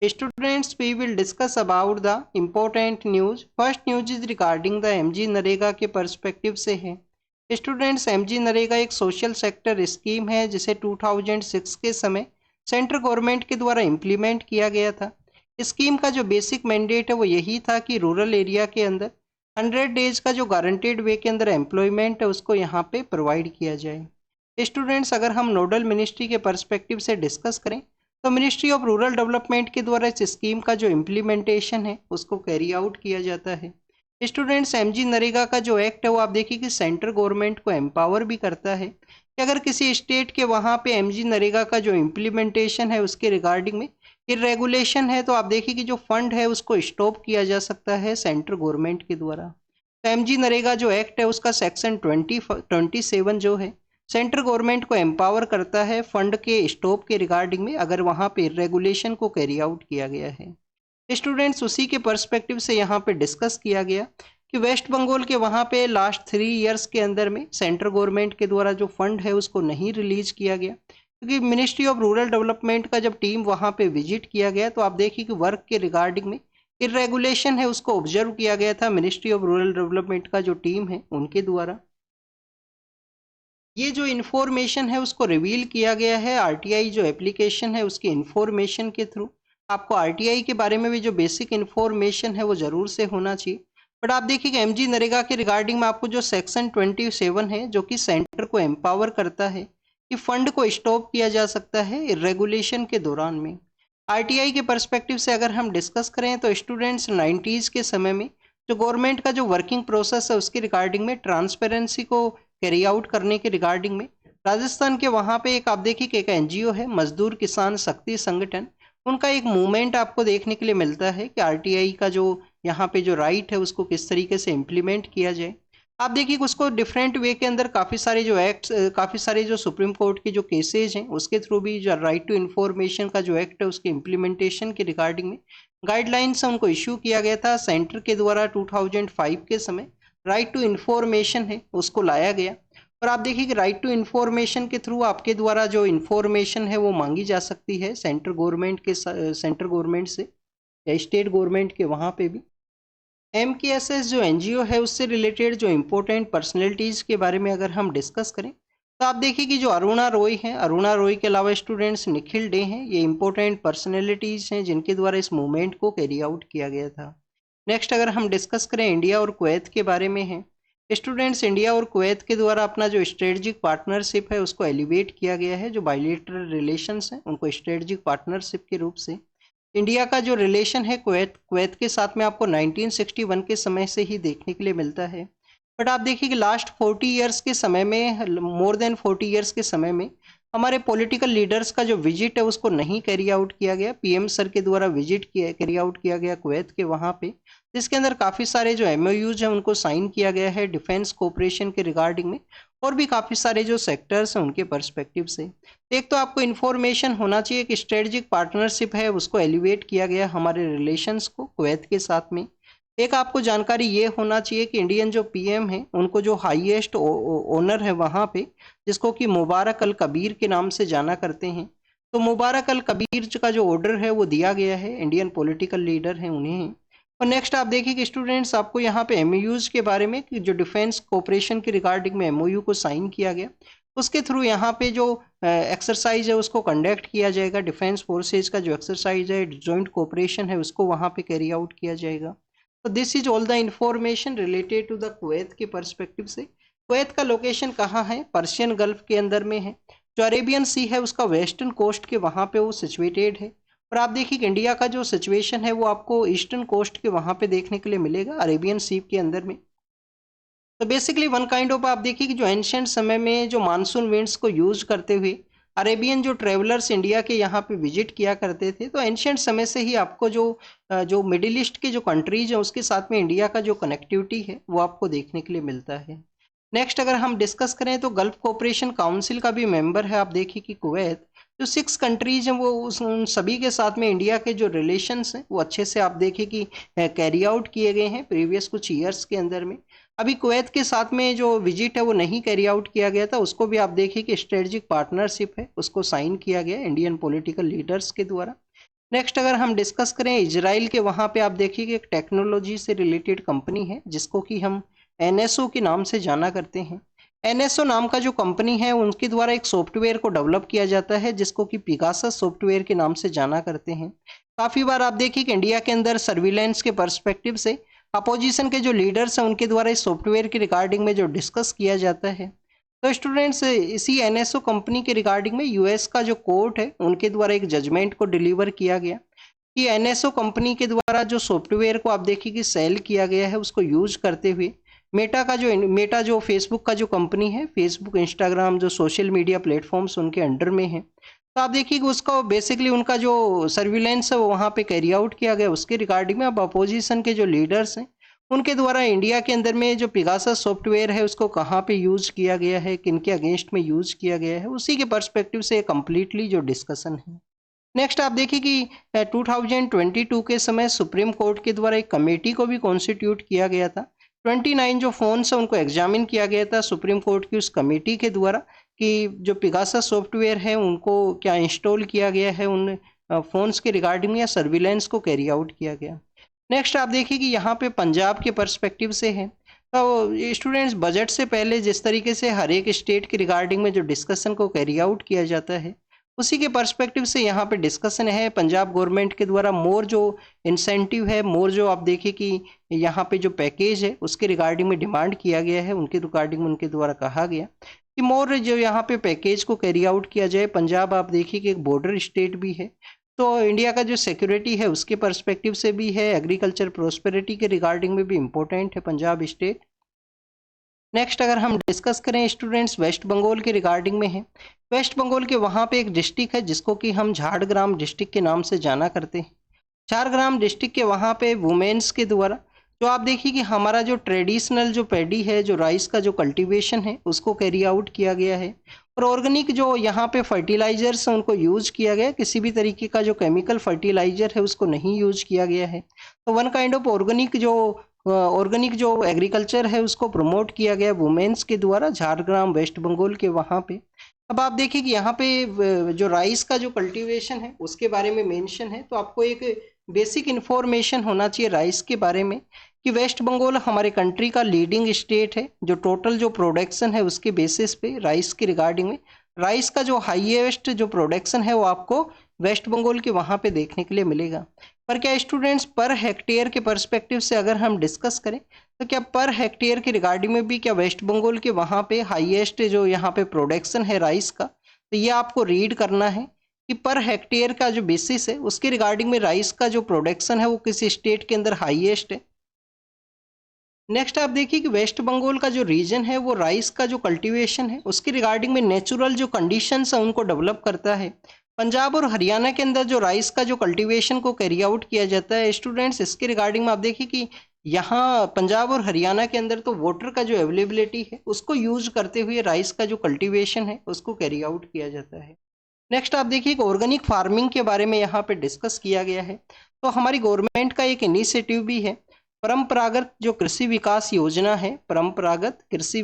Students, we will discuss about the important news. First news is regarding the MG NREGA के perspective से है। Students, MG NREGA एक social sector scheme है जिसे 2006 के समय सेंट्रल गवर्नमेंट के द्वारा इम्प्लीमेंट किया गया था। स्कीम का जो बेसिक मैंडेट है वो यही था कि रूरल एरिया के अंदर 100 डेज का जो गारंटेड वे के अंदर एम्प्लॉयमेंट है उसको यहाँ पे प्रोवाइड किया जाए। स्टूडेंट्स, अगर हम नोडल मिनिस्ट्री के पर्सपेक्टिव से डिस्कस करें तो मिनिस्ट्री ऑफ रूरल डेवलपमेंट के द्वारा इस स्कीम का जो इम्प्लीमेंटेशन है उसको कैरी आउट किया जाता है। स्टूडेंट्स, एमजी नरेगा का जो एक्ट है वो आप देखिए कि सेंट्रल गवर्नमेंट को एम्पावर भी करता है कि अगर किसी स्टेट के वहाँ पे एमजी नरेगा का जो इम्प्लीमेंटेशन है उसके रिगार्डिंग में इरेगुलेशन है तो आप देखिए कि जो फंड है उसको स्टॉप किया जा सकता है सेंट्रल गवर्नमेंट के द्वारा। तो एमजी नरेगा जो एक्ट है उसका सेक्शन 27 जो है सेंट्रल गवर्नमेंट को एम्पावर करता है फंड के स्टॉप के रिगार्डिंग में अगर वहाँ पे रेगुलेशन को कैरी आउट किया गया है। स्टूडेंट्स, उसी के पर्सपेक्टिव से यहाँ पे डिस्कस किया गया कि वेस्ट बंगाल के वहाँ पे लास्ट 3 इयर्स के अंदर में सेंट्रल गवर्नमेंट के द्वारा जो फंड है उसको नहीं रिलीज किया गया क्योंकि मिनिस्ट्री ऑफ रूरल डेवलपमेंट का जब टीम वहाँ पे विजिट किया गया तो आप देखिए कि वर्क के रिगार्डिंग में इरेगुलेशन है उसको ऑब्जर्व किया गया था मिनिस्ट्री ऑफ रूरल डेवलपमेंट का जो टीम है उनके द्वारा। ये जो इन्फॉर्मेशन है उसको रिवील किया गया है आरटीआई जो एप्लीकेशन है उसकी इन्फॉर्मेशन के थ्रू। आपको आरटीआई के बारे में भी जो बेसिक इन्फॉर्मेशन है वो ज़रूर से होना चाहिए। बट आप देखिएगा एमजी नरेगा के रिगार्डिंग में आपको जो सेक्शन 27 है जो कि सेंटर को एम्पावर करता है कि फंड को स्टॉप किया जा सकता है रेगुलेशन के दौरान में। आरटीआई के पर्सपेक्टिव से अगर हम डिस्कस करें तो स्टूडेंट्स 90s के समय में जो गवर्नमेंट का जो वर्किंग प्रोसेस है उसके रिगार्डिंग में ट्रांसपेरेंसी को कैरी आउट करने के रिगार्डिंग में राजस्थान के वहाँ पे एक आप देखिए कि एक एनजीओ है मजदूर किसान शक्ति संगठन, उनका एक मूवमेंट आपको देखने के लिए मिलता है कि आरटीआई का जो यहाँ पे जो राइट है उसको किस तरीके से इम्प्लीमेंट किया जाए। आप देखिए कि उसको डिफरेंट वे के अंदर काफ़ी सारे जो एक्ट्स काफ़ी सारे जो सुप्रीम कोर्ट के जो केसेज हैं उसके थ्रू भी जो राइट टू इन्फॉर्मेशन का जो एक्ट है उसके इम्प्लीमेंटेशन के रिगार्डिंग में गाइडलाइंस उनको इशू किया गया था सेंटर के द्वारा 2005 के समय राइट टू इन्फॉर्मेशन है उसको लाया गया। और आप देखिए कि राइट टू इन्फॉर्मेशन के थ्रू आपके द्वारा जो इन्फॉर्मेशन है वो मांगी जा सकती है सेंट्रल गवर्नमेंट से या स्टेट गवर्नमेंट के वहाँ पे भी। एमकेएसएस जो एनजीओ है उससे रिलेटेड जो इम्पोर्टेंट पर्सनैलिटीज़ के बारे में अगर हम डिस्कस करें तो आप देखिए कि जो अरुणा रॉय हैं, अरुणा रॉय के अलावा स्टूडेंट्स निखिल डे हैं, ये इंपॉर्टेंट पर्सनैलिटीज़ हैं जिनके द्वारा इस मूवमेंट को कैरी आउट किया गया था। नेक्स्ट अगर हम डिस्कस करें इंडिया और कुवैत के बारे में है। स्टूडेंट्स, इंडिया और कुवैत के द्वारा अपना जो स्ट्रेटजिक पार्टनरशिप है उसको एलिवेट किया गया है। जो बायलैटरल रिलेशंस हैं उनको स्ट्रेटजिक पार्टनरशिप के रूप से इंडिया का जो रिलेशन है कुवैत के साथ में आपको 1961 के समय से ही देखने के लिए मिलता है। बट आप देखिए कि लास्ट 40 इयर्स के समय में, मोर देन 40 इयर्स के समय में हमारे पॉलिटिकल लीडर्स का जो विजिट है उसको नहीं कैरी आउट किया गया। पीएम सर के द्वारा विजिट किया कैरी आउट किया गया कुवैत के वहाँ पे, जिसके अंदर काफ़ी सारे जो एमओयूज हैं उनको साइन किया गया है डिफेंस कोऑपरेशन के रिगार्डिंग में और भी काफ़ी सारे जो सेक्टर्स हैं उनके पर्सपेक्टिव से। एक तो आपको इन्फॉर्मेशन होना चाहिए कि स्ट्रेटजिक पार्टनरशिप है उसको एलिवेट किया गया हमारे रिलेशंस को कुवैत के साथ में। एक आपको जानकारी ये होना चाहिए कि इंडियन जो पीएम है उनको जो हाईएस्ट ओनर है वहाँ पे, जिसको कि मुबारक अल कबीर के नाम से जाना करते हैं, तो मुबारक अल कबीर का जो ऑर्डर है वो दिया गया है, इंडियन पॉलिटिकल लीडर हैं उन्हें। और नेक्स्ट आप देखिए कि स्टूडेंट्स आपको यहाँ पे एमओयूज के बारे में कि जो डिफेंस कोऑपरेशन के रिगार्डिंग में एमओयू को साइन किया गया उसके थ्रू यहाँ पे जो एक्सरसाइज है उसको कंडक्ट किया जाएगा। डिफेंस फोर्सेज का जो एक्सरसाइज है जॉइंट कोऑपरेशन है उसको वहाँ पे कैरी आउट किया जाएगा। तो this is all the information related to the Kuwait के पर्सपेक्टिव से। कुवैत का लोकेशन कहाँ है? पर्शियन गल्फ के अंदर में है। जो अरेबियन सी है उसका वेस्टर्न कोस्ट के वहाँ पे वो सिचुएटेड है। और आप देखिए कि इंडिया का जो सिचुएशन है वो आपको ईस्टर्न कोस्ट के वहाँ पे देखने के लिए मिलेगा अरेबियन सी के अंदर में। तो बेसिकली वन काइंड ऑफ आप देखिए कि जो एंशिएंट समय में जो मानसून विंड्स को यूज करते हुए अरेबियन जो ट्रेवलर्स इंडिया के यहाँ पे विजिट किया करते थे, तो एंशिएंट समय से ही आपको जो मिडिल ईस्ट के जो कंट्रीज हैं उसके साथ में इंडिया का जो कनेक्टिविटी है वो आपको देखने के लिए मिलता है। नेक्स्ट अगर हम डिस्कस करें तो गल्फ कोऑपरेशन काउंसिल का भी मेंबर है। आप देखिए कि कुवैत जो 6 कंट्रीज हैं वो उन सभी के साथ में इंडिया के जो रिलेशंस हैं वो अच्छे से आप देखिए कि कैरी आउट किए गए हैं प्रीवियस कुछ ईयर्स के अंदर में। अभी कुवैत के साथ में जो विजिट है वो नहीं कैरी आउट किया गया था, उसको भी आप देखिए कि स्ट्रेटजिक पार्टनरशिप है उसको साइन किया गया इंडियन पॉलिटिकल लीडर्स के द्वारा। नेक्स्ट अगर हम डिस्कस करें इजराइल के, वहाँ पे आप देखिए एक टेक्नोलॉजी से रिलेटेड कंपनी है जिसको कि हम एनएसओ के नाम से जाना करते हैं। एनएसओ नाम का जो कंपनी है उनके द्वारा एक सॉफ्टवेयर को डेवलप किया जाता है जिसको कि पिगासस सॉफ्टवेयर के नाम से जाना करते हैं। काफ़ी बार आप देखिए कि इंडिया के अंदर सर्विलेंस के पर्सपेक्टिव से अपोजिशन के जो लीडर्स हैं उनके द्वारा इस सॉफ्टवेयर के रिगार्डिंग में जो डिस्कस किया जाता है। तो स्टूडेंट्स, इसी एनएसओ कंपनी के रिगार्डिंग में यूएस का जो कोर्ट है उनके द्वारा एक जजमेंट को डिलीवर किया गया कि एनएसओ कंपनी के द्वारा जो सॉफ्टवेयर को आप देखिए कि सेल किया गया है उसको यूज करते हुए मेटा जो फेसबुक का जो कंपनी है, फेसबुक इंस्टाग्राम जो सोशल मीडिया प्लेटफॉर्म्स उनके अंडर में है, तो आप देखिए कि उसका बेसिकली उनका जो सर्विलेंस है वो वहाँ पे कैरी आउट किया गया। उसके रिगार्डिंग में अब अपोजिशन के जो लीडर्स हैं उनके द्वारा इंडिया के अंदर में जो पिगासस सॉफ्टवेयर है उसको कहाँ पे यूज किया गया है, किन के अगेंस्ट में यूज किया गया है, उसी के पर्सपेक्टिव से कम्प्लीटली जो डिस्कशन है। नेक्स्ट आप देखिए कि 2022 के समय सुप्रीम कोर्ट के द्वारा एक कमेटी को भी कॉन्स्टिट्यूट किया गया था। 29 जो फ़ोन्स हैं उनको एग्जामिन किया गया था सुप्रीम कोर्ट की उस कमेटी के द्वारा कि जो पिगासस सॉफ्टवेयर है उनको क्या इंस्टॉल किया गया है उन फ़ोन्स के रिगार्डिंग या सर्विलेंस को कैरी आउट किया गया। नेक्स्ट आप देखिए कि यहाँ पे पंजाब के पर्सपेक्टिव से है। तो स्टूडेंट्स, बजट से पहले जिस तरीके से हर एक स्टेट के रिगार्डिंग में जो डिस्कशन को कैरी आउट किया जाता है उसी के पर्सपेक्टिव से यहाँ पे डिस्कशन है। पंजाब गवर्नमेंट के द्वारा मोर जो इंसेंटिव है, मोर जो आप देखिए कि यहाँ पे जो पैकेज है उसके रिगार्डिंग में डिमांड किया गया है, उनके रिगार्डिंग में उनके द्वारा कहा गया कि मोर जो यहाँ पे पैकेज को कैरी आउट किया जाए। पंजाब आप देखिए कि एक बॉर्डर स्टेट भी है, तो इंडिया का जो सिक्योरिटी है उसके पर्सपेक्टिव से भी है, एग्रीकल्चर प्रोस्पेरिटी के रिगार्डिंग में भी इम्पोर्टेंट है पंजाब स्टेट। नेक्स्ट अगर हम डिस्कस करें स्टूडेंट्स, वेस्ट बंगाल के रिगार्डिंग में है। वेस्ट बंगाल के वहाँ पे एक डिस्ट्रिक्ट है जिसको कि हम झाड़ग्राम डिस्ट्रिक्ट के नाम से जाना करते हैं। झाड़ग्राम डिस्ट्रिक्ट के वहाँ पे वुमेन्स के द्वारा जो आप देखिए कि हमारा जो ट्रेडिशनल जो पैडी है, जो राइस का जो कल्टीवेशन है उसको कैरी आउट किया गया है। और ऑर्गेनिक जो यहाँ पे फर्टिलाइजर्स हैं उनको यूज किया गया, किसी भी तरीके का जो केमिकल फर्टिलाइजर है उसको नहीं यूज किया गया है। तो वन काइंड ऑफ ऑर्गेनिक जो एग्रीकल्चर है उसको प्रमोट किया गया वुमेन्स के द्वारा झाड़ग्राम वेस्ट बंगाल के वहाँ पे। अब आप देखिए कि यहाँ पे जो राइस का जो कल्टीवेशन है उसके बारे में मेंशन है, तो आपको एक बेसिक इन्फॉर्मेशन होना चाहिए राइस के बारे में कि वेस्ट बंगाल हमारे कंट्री का लीडिंग स्टेट है। जो टोटल जो प्रोडक्शन है उसके बेसिस पे राइस के रिगार्डिंग में राइस का जो हाईएस्ट जो प्रोडक्शन है वो आपको वेस्ट बंगाल के वहाँ पे देखने के लिए मिलेगा। पर क्या स्टूडेंट्स, पर हेक्टेयर के पर्सपेक्टिव से अगर हम डिस्कस करें तो क्या पर हेक्टेयर के रिगार्डिंग में भी क्या वेस्ट बंगाल के वहाँ पे हाईएस्ट जो यहाँ पे प्रोडक्शन है राइस का, तो ये आपको रीड करना है कि पर हेक्टेयर का जो बेसिस है उसके रिगार्डिंग में राइस का जो प्रोडक्शन है वो किसी स्टेट के अंदर हाईएस्ट है। नेक्स्ट आप देखिए कि वेस्ट बंगाल का जो रीजन है वो राइस का जो कल्टीवेशन है उसके रिगार्डिंग में नेचुरल जो कंडीशंस है उनको डेवलप करता है। पंजाब और हरियाणा के अंदर जो राइस का जो कल्टीवेशन को कैरी आउट किया जाता है स्टूडेंट्स, इसके रिगार्डिंग में आप देखिए कि यहाँ पंजाब और हरियाणा के अंदर तो वाटर का जो अवेलेबिलिटी है उसको यूज करते हुए राइस का जो कल्टीवेशन है उसको कैरी आउट किया जाता है। नेक्स्ट आप देखिए कि ऑर्गेनिक फार्मिंग के बारे में यहाँ पे डिस्कस किया गया है। तो हमारी गवर्नमेंट का एक इनिशिएटिव भी है, परंपरागत जो कृषि विकास योजना है, परंपरागत कृषि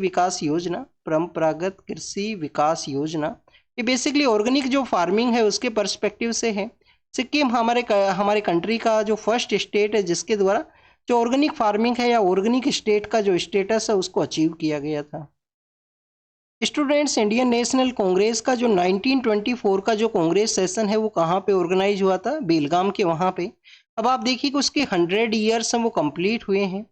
विकास योजना, ये बेसिकली ऑर्गेनिक जो फार्मिंग है उसके पर्सपेक्टिव से है। सिक्किम हमारे कंट्री का जो फर्स्ट स्टेट है जिसके द्वारा जो ऑर्गेनिक फार्मिंग है या ऑर्गेनिक स्टेट का जो स्टेटस है उसको अचीव किया गया था। स्टूडेंट्स, इंडियन नेशनल कांग्रेस का जो 1924 का जो कांग्रेस सेशन है वो कहाँ पे ऑर्गेनाइज हुआ था? बेलगाम के वहाँ पे। अब आप देखिए कि उसके 100 ईयर्स हैं वो कंप्लीट हुए हैं।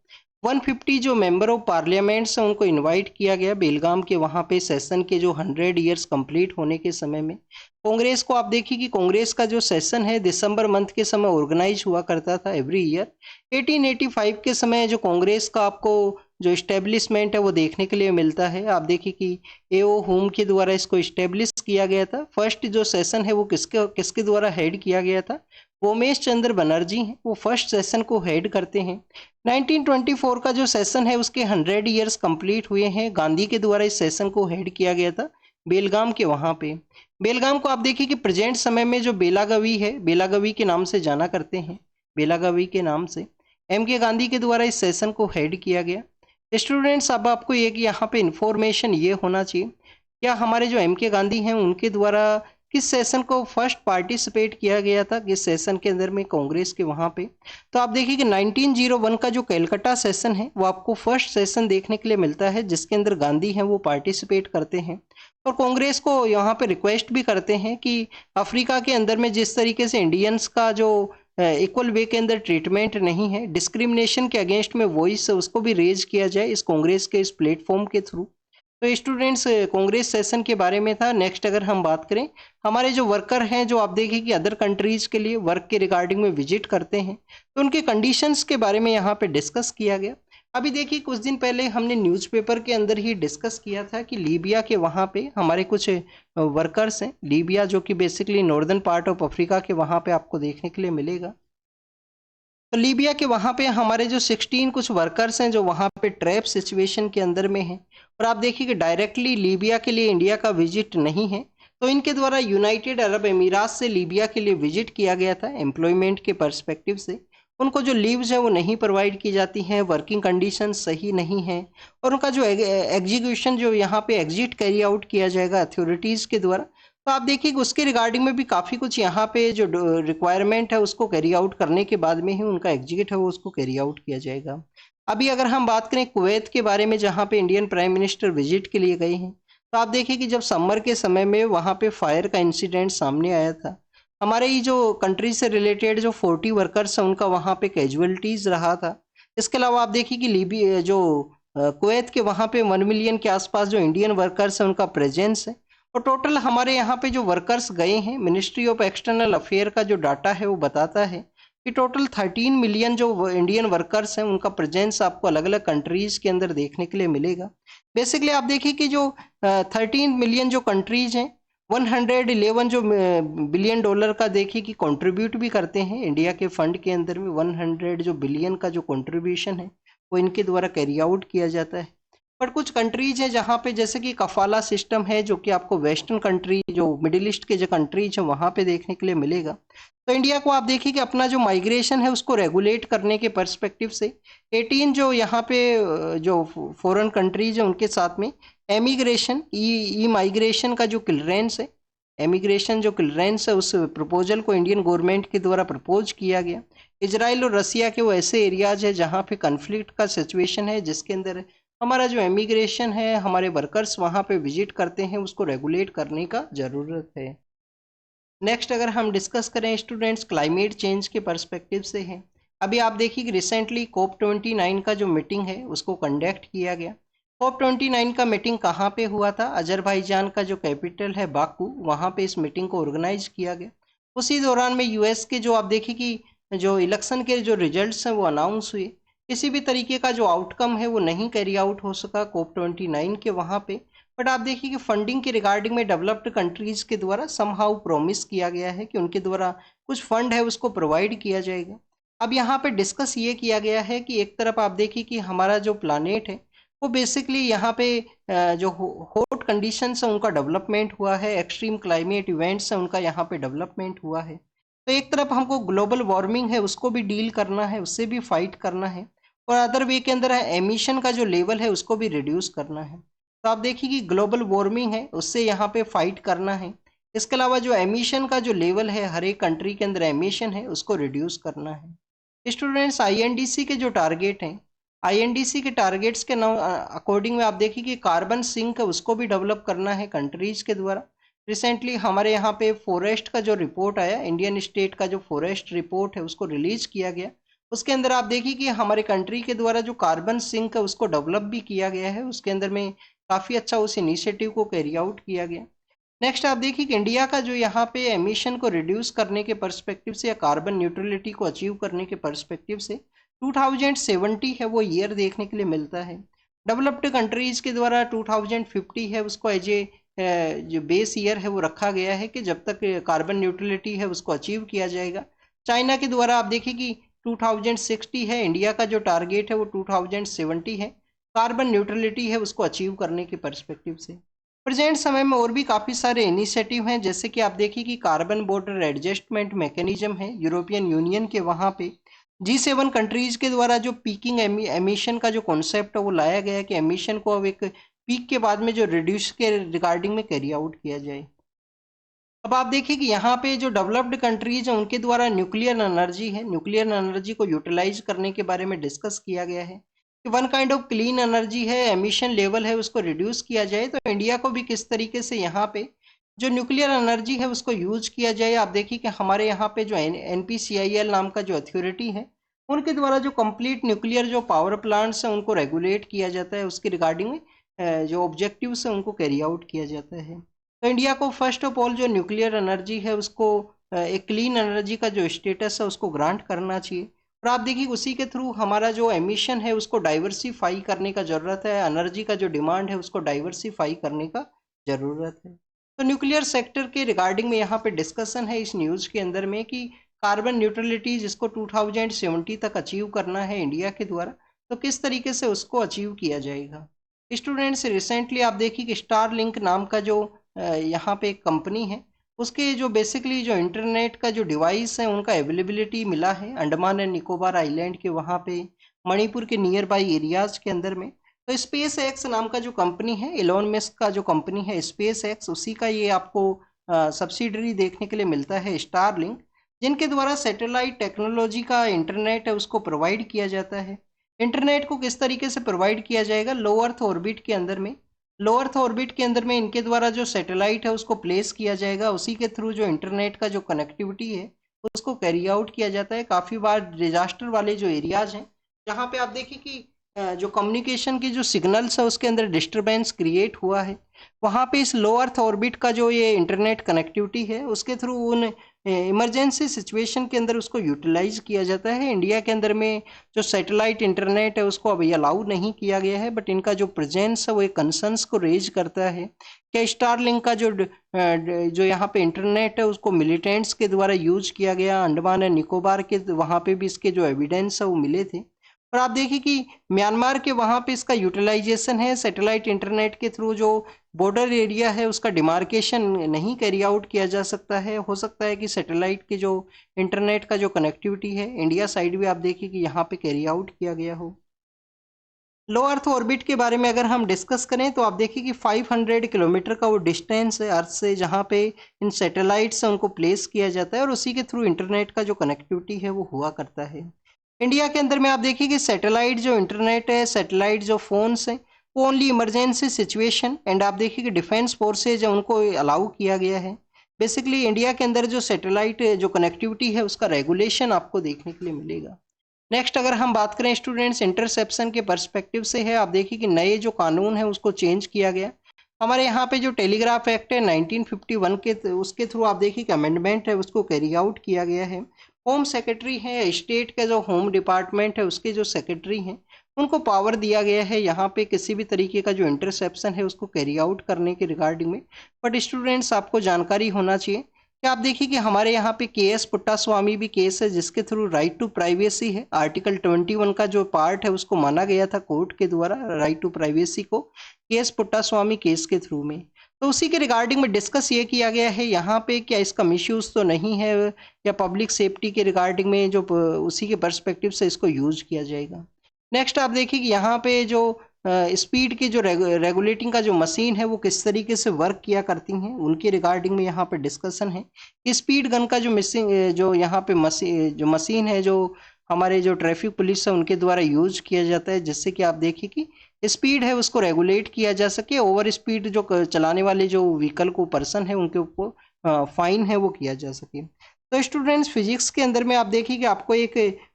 150 जो मेंबर ऑफ पार्लियामेंट्स हैं उनको इनवाइट किया गया बेलगाम के वहाँ पे सेशन के जो 100 ईयर्स कंप्लीट होने के समय में। कांग्रेस को आप देखिए कि कांग्रेस का जो सेशन है दिसंबर मंथ के समय ऑर्गेनाइज हुआ करता था एवरी ईयर। 1885 के समय जो कांग्रेस का आपको जो इस्टेब्लिशमेंट है वो देखने के लिए मिलता है। आप देखिए कि एओ हुम के द्वारा इसको इस्टेब्लिश किया गया था। फर्स्ट जो सेशन है वो किसके द्वारा हेड किया गया था? उमेश चंद्र बनर्जी हैं, वो फर्स्ट सेशन को हेड करते हैं। 1924 का जो सेशन है उसके 100 ईयर्स कंप्लीट हुए हैं। गांधी के द्वारा इस सेशन को हेड किया गया था बेलगाम के वहाँ पे। बेलगाम को आप देखिए कि प्रेजेंट समय में जो बेलागवी है, बेलागवी के नाम से जाना करते हैं, बेलागवी के नाम से एम के गांधी के द्वारा इस सेशन को हेड किया गया। स्टूडेंट्स, अब आपको एक यहाँ पे इंफॉर्मेशन ये होना चाहिए, क्या हमारे जो एम के गांधी हैं उनके द्वारा किस सेशन को फर्स्ट पार्टिसिपेट किया गया था, किस सेशन के अंदर में कांग्रेस के वहाँ पे। तो आप देखिए कि 1901 का जो कैलकाटा सेशन है वो आपको फर्स्ट सेशन देखने के लिए मिलता है, जिसके अंदर गांधी हैं वो पार्टिसिपेट करते हैं और कांग्रेस को यहाँ पे रिक्वेस्ट भी करते हैं कि अफ्रीका के अंदर में जिस तरीके से इंडियंस का जो इक्वल वे के अंदर ट्रीटमेंट नहीं है, डिस्क्रिमिनेशन के अगेंस्ट में वॉइस उसको भी रेज किया जाए इस कांग्रेस के इस प्लेटफॉर्म के थ्रू। तो स्टूडेंट्स कांग्रेस सेशन के बारे में था। नेक्स्ट अगर हम बात करें, हमारे जो वर्कर हैं जो आप देखिए कि अदर कंट्रीज के लिए वर्क के रिगार्डिंग में विजिट करते हैं, तो उनके कंडीशंस के बारे में यहाँ पे डिस्कस किया गया। अभी देखिए कुछ दिन पहले हमने न्यूज़पेपर के अंदर ही डिस्कस किया था कि लीबिया के वहाँ पे हमारे कुछ वर्कर्स हैं, लीबिया जो कि basically northern part of Africa के वहाँ पे आपको देखने के लिए मिलेगा। तो लीबिया के वहाँ पे हमारे जो 16 कुछ वर्कर्स हैं जो वहाँ पे ट्रैप सिचुएशन के अंदर में हैं, और आप देखिए कि डायरेक्टली लीबिया के लिए इंडिया का विजिट नहीं है, तो इनके द्वारा यूनाइटेड अरब अमीरात से लीबिया के लिए विजिट किया गया था एम्प्लॉयमेंट के पर्सपेक्टिव से। उनको जो लीव्स हैं वो नहीं प्रोवाइड की जाती हैं, वर्किंग कंडीशन सही नहीं है, और उनका जो एग्जीक्यूशन जो यहाँ पे एग्जिट कैरी आउट किया जाएगा अथॉरिटीज़ के द्वारा, तो आप देखिए कि उसके रिगार्डिंग में भी काफ़ी कुछ यहाँ पे जो रिक्वायरमेंट है उसको कैरी आउट करने के बाद में ही उनका एग्जीक्यूट है वो उसको कैरी आउट किया जाएगा। अभी अगर हम बात करें कुवैत के बारे में, जहाँ पे इंडियन प्राइम मिनिस्टर विजिट के लिए गए हैं, तो आप देखिए कि जब समर के समय में वहाँ पे फायर का इंसिडेंट सामने आया था, हमारे ही जो कंट्री से रिलेटेड जो 40 वर्कर्स हैं उनका वहाँ पे कैजुअलिटीज़ रहा था। इसके अलावा आप देखिए कि लीबी जो कुवैत के वहाँ पे 1 मिलियन के आसपास जो इंडियन वर्कर्स हैं उनका प्रेजेंस है, और टोटल हमारे यहाँ पे जो वर्कर्स गए हैं, मिनिस्ट्री ऑफ एक्सटर्नल अफेयर का जो डाटा है वो बताता है कि टोटल 13 मिलियन जो इंडियन वर्कर्स हैं उनका प्रेजेंस आपको अलग अलग कंट्रीज़ के अंदर देखने के लिए मिलेगा। बेसिकली आप देखिए कि जो 13 मिलियन जो कंट्रीज़ हैं, 111 जो बिलियन डॉलर का देखिए कि कंट्रीब्यूट भी करते हैं इंडिया के फंड के अंदर में। 100 जो बिलियन का जो कंट्रीब्यूशन है वो इनके द्वारा कैरी आउट किया जाता है। पर कुछ कंट्रीज हैं जहाँ पे जैसे कि कफाला सिस्टम है, जो कि आपको वेस्टर्न कंट्री जो मिडिल ईस्ट के जो कंट्रीज है वहाँ पे देखने के लिए मिलेगा। तो इंडिया को आप देखिए कि अपना जो माइग्रेशन है उसको रेगुलेट करने के पर्सपेक्टिव से 18 जो यहाँ पे जो फॉरेन कंट्रीज है उनके साथ में एमिग्रेशन ई माइग्रेशन का जो क्लियरेंस है, एमिग्रेशन जो क्लियरेंस है, उस प्रपोजल को इंडियन गवर्नमेंट के द्वारा प्रपोज किया गया। इजराइल और रसिया के वो ऐसे एरियाज है जहाँ पे कन्फ्लिक्ट का सिचुएशन है, जिसके अंदर हमारा जो एमिग्रेशन है, हमारे वर्कर्स वहाँ पे विजिट करते हैं, उसको रेगुलेट करने का ज़रूरत है। नेक्स्ट अगर हम डिस्कस करें स्टूडेंट्स, क्लाइमेट चेंज के पर्सपेक्टिव से है। अभी आप देखिए कि रिसेंटली COP29 का जो मीटिंग है उसको कंडक्ट किया गया। COP29 का मीटिंग कहाँ पे हुआ था? अजरबैजान का जो कैपिटल है बाकू, वहाँ पे इस मीटिंग को ऑर्गेनाइज किया गया। उसी दौरान में यूएस के जो आप देखिए कि जो इलेक्शन के जो रिजल्ट्स हैं वो अनाउंस हुए, किसी भी तरीके का जो आउटकम है वो नहीं कैरी आउट हो सका COP29 के वहाँ पे। बट आप देखिए कि फंडिंग के रिगार्डिंग में डेवलप्ड कंट्रीज के द्वारा समहाउ प्रोमिस किया गया है कि उनके द्वारा कुछ फंड है उसको प्रोवाइड किया जाएगा। अब यहाँ पे डिस्कस ये किया गया है कि एक तरफ आप देखिए कि हमारा जो प्लानेट है वो बेसिकली यहाँ पे जो हॉट कंडीशंस है उनका डेवलपमेंट हुआ है, एक्सट्रीम क्लाइमेट इवेंट्स हैं उनका यहाँ पे डेवलपमेंट हुआ है। तो एक तरफ हमको ग्लोबल वार्मिंग है उसको भी डील करना है, उससे भी फाइट करना है, और अदर वे के अंदर एमिशन का जो लेवल है उसको भी रिड्यूस करना है। तो आप देखिए कि ग्लोबल वार्मिंग है उससे यहाँ पे फाइट करना है। इसके अलावा जो एमिशन का जो लेवल है हर एक कंट्री के अंदर एमिशन है उसको रिड्यूस करना है। स्टूडेंट्स आईएनडीसी के जो टारगेट हैं, आईएनडीसी के टारगेट्स के अकॉर्डिंग में आप देखिए कि कार्बन सिंक है उसको भी डेवलप करना है कंट्रीज के द्वारा। रिसेंटली हमारे यहाँ पे फॉरेस्ट का जो रिपोर्ट आया, इंडियन स्टेट का जो फॉरेस्ट रिपोर्ट है उसको रिलीज किया गया। उसके अंदर आप देखिए कि हमारे कंट्री के द्वारा जो कार्बन सिंक है उसको डेवलप भी किया गया है, उसके अंदर में काफ़ी अच्छा उस इनिशिएटिव को कैरी आउट किया गया। नेक्स्ट आप देखिए कि इंडिया का जो यहाँ पे एमिशन को रिड्यूस करने के पर्सपेक्टिव से या कार्बन न्यूट्रलिटी को अचीव करने के पर्सपेक्टिव से 2070 है वो ईयर देखने के लिए मिलता है। डेवलप्ड कंट्रीज के द्वारा 2050 है उसको एज ए जो बेस ईयर है वो रखा गया है कि जब तक कार्बन न्यूट्रलिटी है उसको अचीव किया जाएगा। चाइना के द्वारा आप देखिए कि 2060 है, इंडिया का जो टारगेट है वो 2070 है, कार्बन न्यूट्रलिटी है उसको अचीव करने के पर्सपेक्टिव से। प्रेजेंट समय में और भी काफ़ी सारे इनिशिएटिव हैं, जैसे कि आप देखिए कि कार्बन बॉर्डर एडजस्टमेंट मैकेनिज्म है यूरोपियन यूनियन के, वहाँ पे G7 कंट्रीज के द्वारा जो पीकिंग एमिशन का जो कॉन्सेप्ट है वो लाया गया है कि एमिशन को अब एक पीक के बाद में जो रिड्यूस के रिगार्डिंग में कैरी आउट किया जाए। अब आप देखिए कि यहाँ पे जो डेवलप्ड कंट्रीज हैं उनके द्वारा न्यूक्लियर एनर्जी है, न्यूक्लियर एनर्जी को यूटिलाइज करने के बारे में डिस्कस किया गया है कि one kind of clean energy है, एमिशन लेवल है, उसको रिड्यूस किया जाए। तो इंडिया को भी किस तरीके से यहाँ पे जो न्यूक्लियर एनर्जी है उसको यूज किया जाए। आप देखिए कि हमारे यहाँ पे जो NPCIL नाम का जो अथॉरिटी है उनके द्वारा जो कंप्लीट न्यूक्लियर जो पावर प्लांट्स हैं उनको रेगुलेट किया जाता है, उसके रिगार्डिंग में जो ऑब्जेक्टिव्स हैं उनको कैरी आउट किया जाता है। तो इंडिया को फर्स्ट ऑफ ऑल जो न्यूक्लियर एनर्जी है उसको एक क्लीन एनर्जी का जो स्टेटस है उसको ग्रांट करना चाहिए। और आप देखिए उसी के थ्रू हमारा जो एमिशन है उसको डाइवर्सिफाई करने का ज़रूरत है, एनर्जी का जो डिमांड है उसको डाइवर्सिफाई करने का ज़रूरत है। तो न्यूक्लियर सेक्टर के रिगार्डिंग में यहाँ पे डिस्कशन है इस न्यूज़ के अंदर में कि कार्बन न्यूट्रलिटी जिसको 2070 तक अचीव करना है इंडिया के द्वारा, तो किस तरीके से उसको अचीव किया जाएगा। स्टूडेंट्स, रिसेंटली आप देखिए कि स्टार लिंक नाम का जो यहाँ पे एक कंपनी है उसके जो बेसिकली जो इंटरनेट का जो डिवाइस है उनका अवेलेबिलिटी मिला है अंडमान एंड निकोबार आइलैंड के वहाँ पे मणिपुर के नियर बाई एरियाज के अंदर में। तो स्पेस एक्स नाम का जो कंपनी है, एलोन मस्क का जो कंपनी है स्पेस एक्स, उसी का ये आपको सब्सिडरी देखने के लिए मिलता है स्टार लिंक, जिनके द्वारा सैटेलाइट टेक्नोलॉजी का इंटरनेट है उसको प्रोवाइड किया जाता है। इंटरनेट को किस तरीके से प्रोवाइड किया जाएगा, लो अर्थ ऑर्बिट के अंदर में, लो अर्थ ऑर्बिट के अंदर में इनके द्वारा जो सैटेलाइट है उसको प्लेस किया जाएगा, उसी के थ्रू जो इंटरनेट का जो कनेक्टिविटी है उसको कैरी आउट किया जाता है। काफ़ी बार डिजास्टर वाले जो एरियाज हैं जहाँ पे आप देखिए कि जो कम्युनिकेशन की जो सिग्नल्स है उसके अंदर डिस्टरबेंस क्रिएट हुआ है, वहाँ पे इस लो अर्थ ऑर्बिट का जो ये इंटरनेट कनेक्टिविटी है उसके थ्रू उन इमरजेंसी सिचुएशन के अंदर उसको यूटिलाइज किया जाता है। इंडिया के अंदर में जो सैटेलाइट इंटरनेट है उसको अभी अलाउ नहीं किया गया है, बट इनका जो प्रेजेंस है वो एक कंसर्न्स को रेज करता है। क्या स्टारलिंक का जो यहाँ पे इंटरनेट है उसको मिलिटेंट्स के द्वारा यूज किया गया, अंडमान एंड निकोबार के वहाँ पे भी इसके जो एविडेंस है वो मिले थे। और आप देखिए कि म्यांमार के वहाँ पे इसका यूटिलाइजेशन है सैटेलाइट इंटरनेट के थ्रू, जो बॉर्डर एरिया है उसका डिमार्केशन नहीं कैरी आउट किया जा सकता है। हो सकता है कि सैटेलाइट के जो इंटरनेट का जो कनेक्टिविटी है इंडिया साइड भी आप देखिए कि यहाँ पे कैरी आउट किया गया हो। लो अर्थ ऑर्बिट के बारे में अगर हम डिस्कस करें तो आप देखिए कि 500 किलोमीटर का वो डिस्टेंस है अर्थ से, जहाँ पे इन सैटेलाइट से उनको प्लेस किया जाता है और उसी के थ्रू इंटरनेट का जो कनेक्टिविटी है वो हुआ करता है। इंडिया के अंदर में आप देखिए कि सैटेलाइट जो इंटरनेट है, सैटेलाइट जो फोन्स हैं, वो ओनली इमरजेंसी सिचुएशन एंड आप देखिए कि डिफेंस फोर्सेज है उनको अलाउ किया गया है। बेसिकली इंडिया के अंदर जो सैटेलाइट जो कनेक्टिविटी है उसका रेगुलेशन आपको देखने के लिए मिलेगा। नेक्स्ट अगर हम बात करें स्टूडेंट्स इंटरसेप्शन के पर्सपेक्टिव से है, आप देखिए कि नए जो कानून है उसको चेंज किया गया। हमारे यहाँ पे जो टेलीग्राफ एक्ट है 1951 के उसके थ्रू आप देखिए कि अमेंडमेंट है उसको कैरी आउट किया गया है। होम सेक्रेटरी है, स्टेट का जो होम डिपार्टमेंट है उसके जो सेक्रेटरी हैं उनको पावर दिया गया है यहाँ पे किसी भी तरीके का जो इंटरसेप्शन है उसको कैरी आउट करने के रिगार्डिंग में। बट स्टूडेंट्स आपको जानकारी होना चाहिए कि आप देखिए कि हमारे यहाँ पे KS पुट्टास्वामी भी केस है जिसके थ्रू राइट टू प्राइवेसी है, आर्टिकल 21 का जो पार्ट है उसको माना गया था कोर्ट के द्वारा राइट टू प्राइवेसी को KS पुट्टास्वामी केस के थ्रू में। तो उसी के रिगार्डिंग में डिस्कस ये किया गया है यहाँ पे क्या इसका मिसयूज तो नहीं है या पब्लिक सेफ्टी के रिगार्डिंग में जो उसी के पर्सपेक्टिव से इसको यूज किया जाएगा। नेक्स्ट आप देखिए कि यहाँ पे जो स्पीड की जो रेगुलेटिंग का जो मशीन है वो किस तरीके से वर्क किया करती हैं उनके रिगार्डिंग में यहाँ पे डिस्कशन है। स्पीड गन का जो जो यहाँ पे मशीन है जो हमारे जो ट्रैफिक पुलिस है उनके द्वारा यूज किया जाता है, जिससे कि आप देखिए कि स्पीड है उसको रेगुलेट किया जा सके, ओवर स्पीड जो चलाने वाले जो व्हीकल को पर्सन है उनके ऊपर फाइन है वो किया जा सके। तो स्टूडेंट्स फिजिक्स के अंदर में आप देखिए कि आपको एक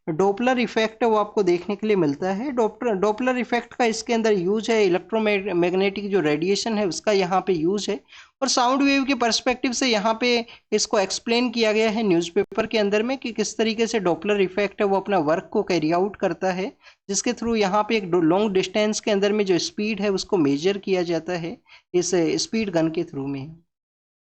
डोपलर इफेक्ट है वो आपको देखने के लिए मिलता है। डोपलर इफेक्ट का इसके अंदर यूज है, इलेक्ट्रोमैग्नेटिक जो रेडिएशन है उसका यहाँ पे यूज है, और साउंड वेव के पर्सपेक्टिव से यहाँ पे इसको एक्सप्लेन किया गया है न्यूज़पेपर के अंदर में कि किस तरीके से डोपलर इफेक्ट है वो अपना वर्क को कैरी आउट करता है, जिसके थ्रू यहाँ पे एक लॉन्ग डिस्टेंस के अंदर में जो स्पीड है उसको मेजर किया जाता है इस स्पीड गन के थ्रू में।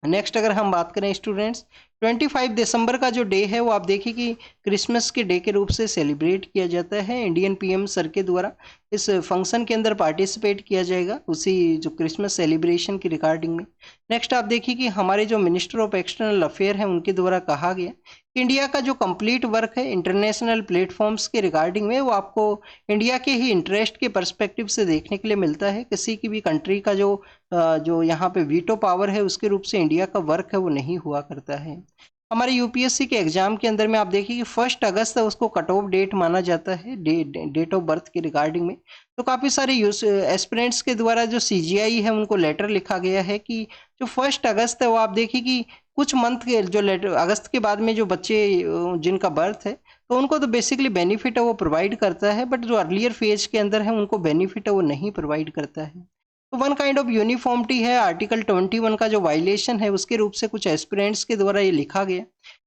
नेक्स्ट अगर हम बात करें स्टूडेंट्स 25 दिसंबर का जो डे है वो आप देखिए कि क्रिसमस के डे के रूप से सेलिब्रेट किया जाता है। इंडियन पीएम सर के द्वारा इस फंक्शन के अंदर पार्टिसिपेट किया जाएगा उसी जो क्रिसमस सेलिब्रेशन की रिगार्डिंग में। नेक्स्ट आप देखिए कि हमारे जो मिनिस्टर ऑफ एक्सटर्नल अफेयर हैं उनके द्वारा कहा गया कि इंडिया का जो कंप्लीट वर्क है इंटरनेशनल प्लेटफॉर्म्स के रिगार्डिंग में वो आपको इंडिया के ही इंटरेस्ट के पर्सपेक्टिव से देखने के लिए मिलता है। किसी की भी कंट्री का जो यहाँ पे वीटो पावर है उसके रूप से इंडिया का वर्क है वो नहीं हुआ करता है। हमारे यूपीएससी के एग्जाम के अंदर में आप देखिए कि 1 अगस्त उसको कट ऑफ डेट माना जाता है डेट ऑफ बर्थ के रिगार्डिंग में। तो काफ़ी सारे एस्पिरेंट्स के द्वारा जो सीजीआई है उनको लेटर लिखा गया है कि जो 1 अगस्त है वो आप देखिए कि कुछ मंथ के जो लेटर अगस्त के बाद में जो बच्चे जिनका बर्थ है तो उनको तो बेसिकली बेनिफिट है वो प्रोवाइड करता है, बट जो अर्लियर फेज के अंदर है उनको बेनिफिट है वो नहीं प्रोवाइड करता है। तो वन काइंड ऑफ यूनिफॉर्मिटी है, आर्टिकल 21 का जो वायलेशन है उसके रूप से कुछ एस्पिरेंट्स के द्वारा ये लिखा गया।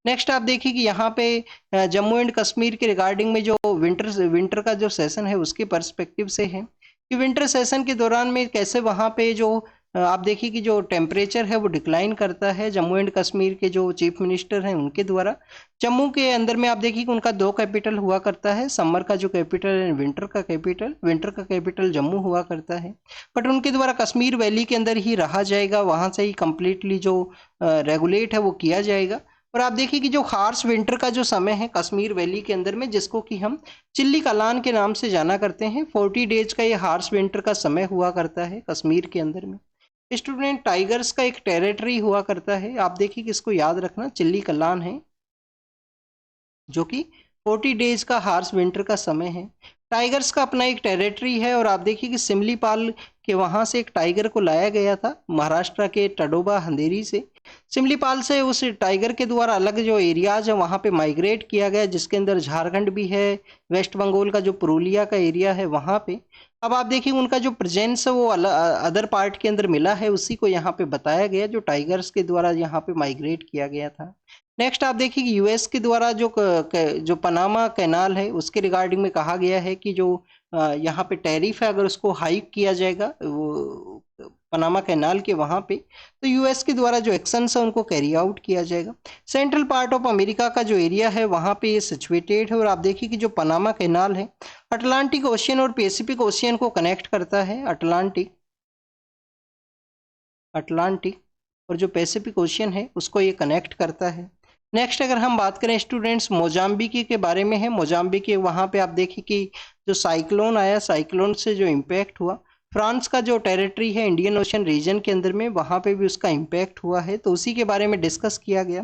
नेक्स्ट आप देखिए कि यहाँ पे जम्मू एंड कश्मीर के रिगार्डिंग में जो विंटर का जो सेशन है उसके पर्सपेक्टिव से है कि विंटर सेशन के दौरान में कैसे वहाँ पे जो आप देखिए कि जो टेम्परेचर है वो डिक्लाइन करता है। जम्मू एंड कश्मीर के जो चीफ मिनिस्टर हैं उनके द्वारा जम्मू के अंदर में आप देखिए कि उनका 2 कैपिटल हुआ करता है, समर का जो कैपिटल है विंटर का कैपिटल जम्मू हुआ करता है, बट उनके द्वारा कश्मीर वैली के अंदर ही रहा जाएगा, वहाँ से ही कम्प्लीटली जो रेगुलेट है वो किया जाएगा। और आप देखिए कि जो हार्श विंटर का जो समय है कश्मीर वैली के अंदर में जिसको कि हम चिल्ली कलान के नाम से जाना करते हैं, 40 डेज का ये हार्श विंटर का समय हुआ करता है कश्मीर के अंदर में। स्टूडेंट टाइगर्स का एक टेरिटरी हुआ करता है, आप देखिए कि इसको याद रखना चिल्ली कलान है जो कि 40 डेज का हार्श विंटर का समय है। टाइगर्स का अपना एक टेरिटरी है और आप देखिए कि सिमलीपाल के वहाँ से एक टाइगर को लाया गया था महाराष्ट्र के टडोबा अंधेरी से। सिमलीपाल से उस टाइगर के द्वारा अलग जो एरियाज है वहाँ पे माइग्रेट किया गया जिसके अंदर झारखंड भी है, वेस्ट बंगाल का जो पुरुलिया का एरिया है वहाँ पे। अब आप देखिए उनका जो प्रेजेंस है वो अदर पार्ट के अंदर मिला है, उसी को यहाँ पे बताया गया जो टाइगर्स के द्वारा यहाँ पे माइग्रेट किया गया था। नेक्स्ट आप देखिए कि यूएस के द्वारा जो पनामा कैनाल है उसके रिगार्डिंग में कहा गया है कि जो यहाँ पे टैरिफ है अगर उसको हाइक किया जाएगा वो पनामा कैनाल के वहाँ पे तो यूएस के द्वारा जो एक्शंस है उनको कैरी आउट किया जाएगा। सेंट्रल पार्ट ऑफ अमेरिका का जो एरिया है वहाँ पे ये सिचुएटेड है और आप देखिए कि जो पनामा कैनाल है अटलांटिक ओशियन और पैसिफिक ओशियन को कनेक्ट करता है। अटलांटिक और जो पैसिफिक ओशियन है उसको ये कनेक्ट करता है। नेक्स्ट अगर हम बात करें स्टूडेंट्स मोजाम्बिक के बारे में है, मोजाम्बिक वहाँ पे आप देखिए कि जो साइक्लोन आया, साइक्लोन से जो इम्पैक्ट हुआ फ्रांस का जो टेरिटरी है इंडियन ओशन रीजन के अंदर में वहाँ पे भी उसका इम्पैक्ट हुआ है, तो उसी के बारे में डिस्कस किया गया।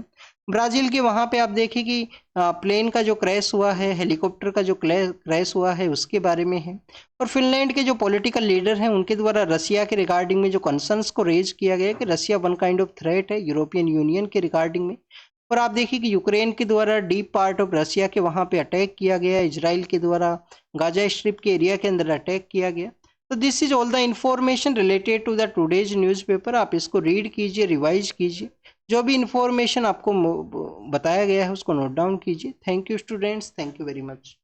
ब्राज़ील के वहाँ पे आप देखिए कि प्लेन का जो क्रैश हुआ है, हेलीकॉप्टर का जो क्रैश हुआ है उसके बारे में है। और फिनलैंड के जो पॉलिटिकल लीडर हैं उनके द्वारा रसिया के रिगार्डिंग में जो कंसर्न्स को रेज किया गया कि रसिया वन काइंड ऑफ थ्रेट है यूरोपियन यूनियन के रिगार्डिंग में। और आप देखिए कि यूक्रेन के द्वारा डीप पार्ट ऑफ रसिया के वहाँ पे अटैक किया गया, इजराइल के द्वारा गाजा स्ट्रिप के एरिया के अंदर अटैक किया गया। तो this is all the information related to the today's newspaper. आप इसको रीड कीजिए, रिवाइज कीजिए, जो भी इंफॉर्मेशन आपको बताया गया है उसको नोट डाउन कीजिए। Thank you students, thank you very much.